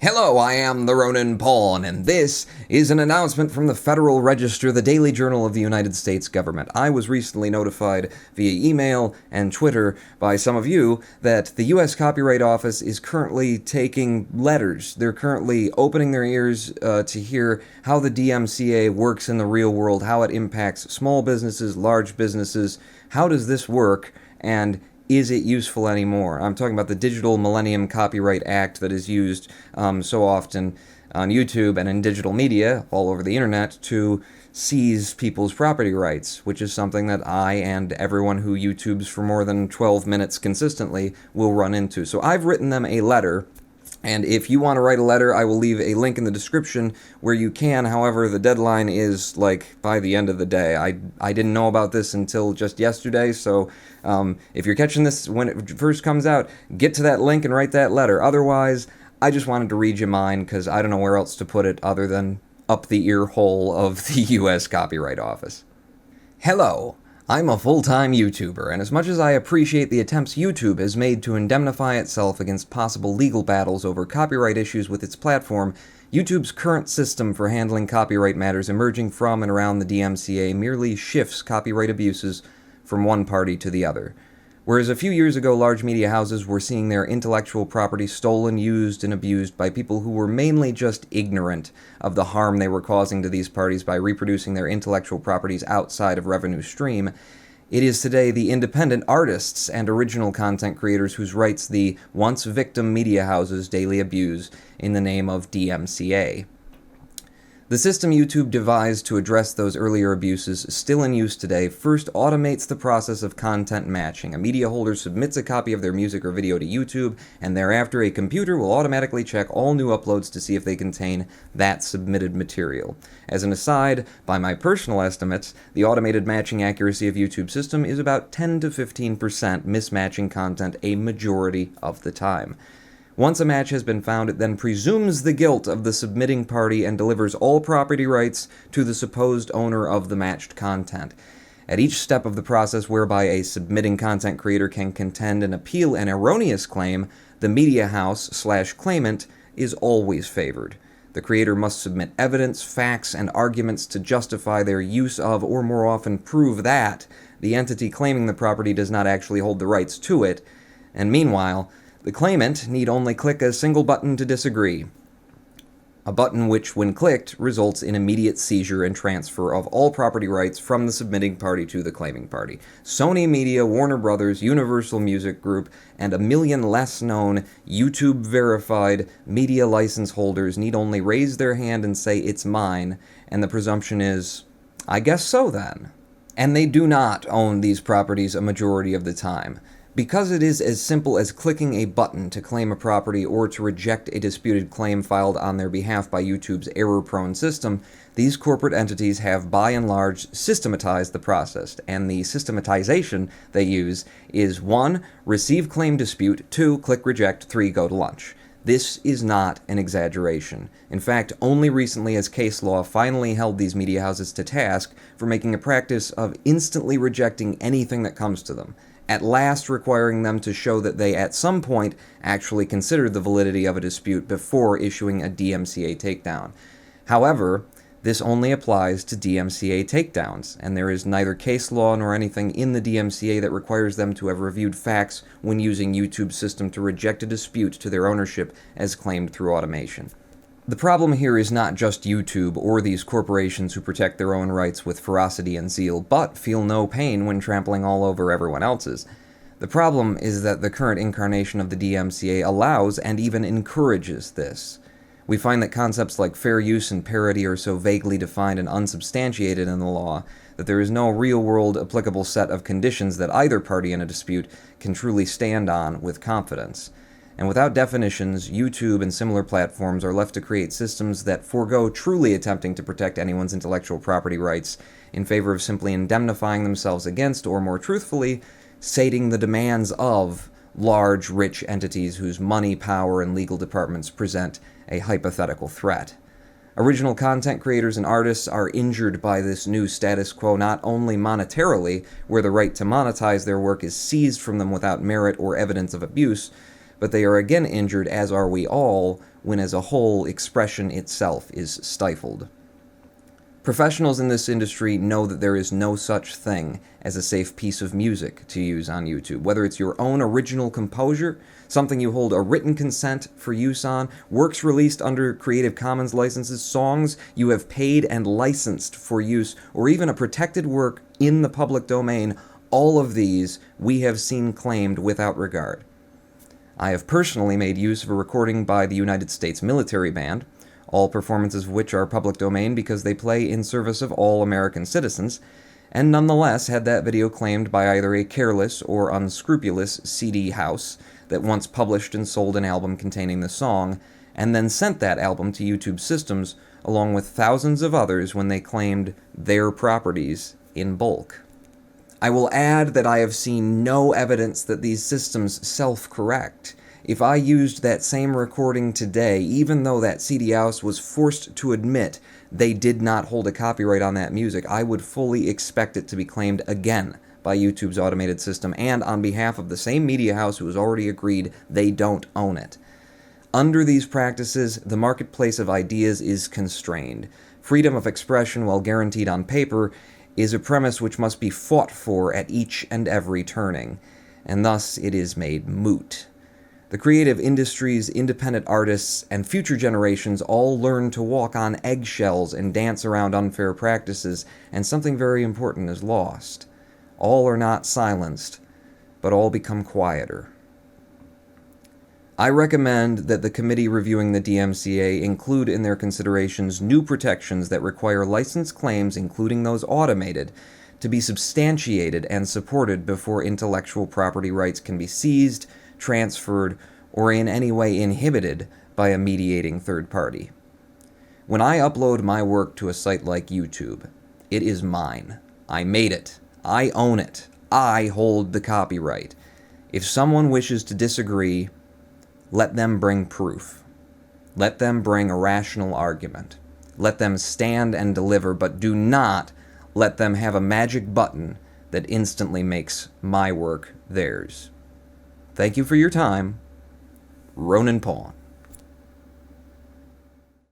Hello, I am the Ronin Pawn, and this is an announcement from the Federal Register, the daily journal of the United States government. I was recently notified via email and Twitter by some of you that the U.S. Copyright Office is currently taking letters. They're currently opening their ears to hear how the DMCA works in the real world, how it impacts small businesses, large businesses. How does this work, and is it useful anymore? I'm talking about the Digital Millennium Copyright Act that is used so often on YouTube and in digital media all over the internet to seize people's property rights, which is something that I and everyone who YouTubes for more than 12 minutes consistently will run into. So I've written them a letter. And if you want to write a letter, I will leave a link in the description where you can. However, the deadline is by the end of the day. I didn't know about this until just yesterday, so if you're catching this when it first comes out, get to that link and write that letter. Otherwise, I just wanted to read you mine because I don't know where else to put it other than up the ear hole of the U.S. Copyright Office. Hello. I'm a full-time YouTuber, and as much as I appreciate the attempts YouTube has made to indemnify itself against possible legal battles over copyright issues with its platform, YouTube's current system for handling copyright matters emerging from and around the DMCA merely shifts copyright abuses from one party to the other. Whereas a few years ago, large media houses were seeing their intellectual property stolen, used, and abused by people who were mainly just ignorant of the harm they were causing to these parties by reproducing their intellectual properties outside of revenue stream, it is today the independent artists and original content creators whose rights the once victim media houses daily abuse in the name of DMCA. The system YouTube devised to address those earlier abuses, still in use today, first automates the process of content matching. A media holder submits a copy of their music or video to YouTube, and thereafter a computer will automatically check all new uploads to see if they contain that submitted material. As an aside, by my personal estimates, the automated matching accuracy of YouTube's system is about 10 to 15% mismatching content a majority of the time. Once a match has been found, it then presumes the guilt of the submitting party and delivers all property rights to the supposed owner of the matched content. At each step of the process whereby a submitting content creator can contend and appeal an erroneous claim, the media house/claimant is always favored. The creator must submit evidence, facts, and arguments to justify their use of, or more often prove that, the entity claiming the property does not actually hold the rights to it, and meanwhile, the claimant need only click a single button to disagree, a button which, when clicked, results in immediate seizure and transfer of all property rights from the submitting party to the claiming party. Sony Media, Warner Brothers, Universal Music Group, and a million less-known YouTube-verified media license holders need only raise their hand and say, "It's mine," and the presumption is, "I guess so then." And they do not own these properties a majority of the time. Because it is as simple as clicking a button to claim a property or to reject a disputed claim filed on their behalf by YouTube's error-prone system, these corporate entities have by and large systematized the process, and the systematization they use is 1. Receive claim dispute, 2. Click reject, 3. Go to lunch. This is not an exaggeration. In fact, only recently has case law finally held these media houses to task for making a practice of instantly rejecting anything that comes to them, at last requiring them to show that they at some point actually considered the validity of a dispute before issuing a DMCA takedown. However, this only applies to DMCA takedowns, and there is neither case law nor anything in the DMCA that requires them to have reviewed facts when using YouTube's system to reject a dispute to their ownership as claimed through automation. The problem here is not just YouTube or these corporations who protect their own rights with ferocity and zeal, but feel no pain when trampling all over everyone else's. The problem is that the current incarnation of the DMCA allows and even encourages this. We find that concepts like fair use and parity are so vaguely defined and unsubstantiated in the law that there is no real-world applicable set of conditions that either party in a dispute can truly stand on with confidence. And without definitions, YouTube and similar platforms are left to create systems that forego truly attempting to protect anyone's intellectual property rights in favor of simply indemnifying themselves against, or more truthfully, sating the demands of large, rich entities whose money, power, and legal departments present a hypothetical threat. Original content creators and artists are injured by this new status quo not only monetarily, where the right to monetize their work is seized from them without merit or evidence of abuse, but they are again injured, as are we all, when as a whole expression itself is stifled. Professionals in this industry know that there is no such thing as a safe piece of music to use on YouTube. Whether it's your own original composure, something you hold a written consent for use on, works released under Creative Commons licenses, songs you have paid and licensed for use, or even a protected work in the public domain, all of these we have seen claimed without regard. I have personally made use of a recording by the United States military band, all performances of which are public domain because they play in service of all American citizens, and nonetheless had that video claimed by either a careless or unscrupulous CD house that once published and sold an album containing the song, and then sent that album to YouTube systems along with thousands of others when they claimed their properties in bulk. I will add that I have seen no evidence that these systems self-correct. If I used that same recording today, even though that CD house was forced to admit they did not hold a copyright on that music, I would fully expect it to be claimed again by YouTube's automated system and on behalf of the same media house who has already agreed they don't own it. Under these practices, the marketplace of ideas is constrained. Freedom of expression, while guaranteed on paper, is a premise which must be fought for at each and every turning, and thus it is made moot. The creative industries, independent artists, and future generations all learn to walk on eggshells and dance around unfair practices, and something very important is lost. All are not silenced, but all become quieter. I recommend that the committee reviewing the DMCA include in their considerations new protections that require license claims, including those automated, to be substantiated and supported before intellectual property rights can be seized, transferred, or in any way inhibited by a mediating third party. When I upload my work to a site like YouTube, it is mine. I made it. I own it. I hold the copyright. If someone wishes to disagree, let them bring proof. Let them bring a rational argument. Let them stand and deliver, but do not let them have a magic button that instantly makes my work theirs. Thank you for your time. Ronan Pawn.